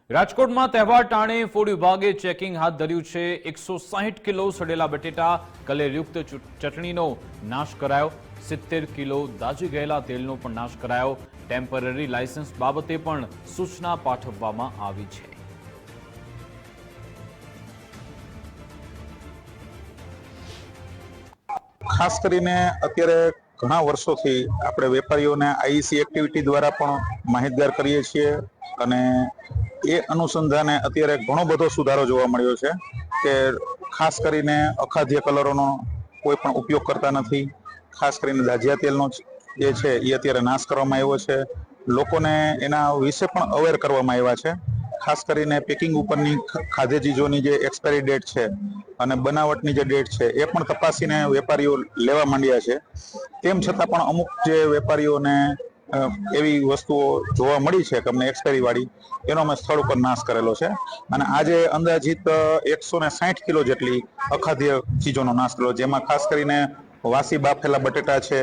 રાજકોટમાં તહેવાર ટાણે ફૂડ વિભાગે ચેકિંગ હાથ ધર્યું છે। 160 કિલો સડેલા બટેટા, કલેરયુક્ત ચટણીનો નાશ કરાયો। 70 કિલો દાઝી ગયેલા તેલનો પણ નાશ કરાયો। ટેમ્પરરી લાયસન્સ બાબતે પણ સૂચના પાઠવવામાં આવી છે। ખાસ કરીને અત્યારે ઘણા વર્ષોથી આપણે વેપારીઓને આઈસી એક્ટિવિટી દ્વારા પણ માહિતગાર કરીએ છીએ અને એ અનુસંધાને અત્યારે ઘણો બધો સુધારો જોવા મળ્યો છે કે ખાસ કરીને અખાદ્ય કલરોનો કોઈ પણ ઉપયોગ કરતા નથી। ખાસ કરીને દાઝિયા તેલનો જે છે એ અત્યારે નાશ કરવામાં આવ્યો છે। લોકોને એના વિશે પણ અવેર કરવામાં આવ્યા છે। ખાસ કરીને પેકિંગ ઉપરની ખાદ્ય ચીજોની જે એક્સપાયરી ડેટ છે અને બનાવટની જે ડેટ છે એ પણ તપાસીને વેપારીઓ લેવા માંડ્યા છે। તેમ છતાં પણ અમુક જે વેપારીઓને એવી વસ્તુઓ જોવા મળી છે કે અમને એક્સપાયરી વાળી, એનો અમે સ્થળ ઉપર નાશ કરેલો છે અને આજે અંદાજિત 160 કિલો જેટલી અખાદ્ય ચીજોનો નાશ કર્યો, જેમાં ખાસ કરીને વાસી બાફેલા બટેટા છે,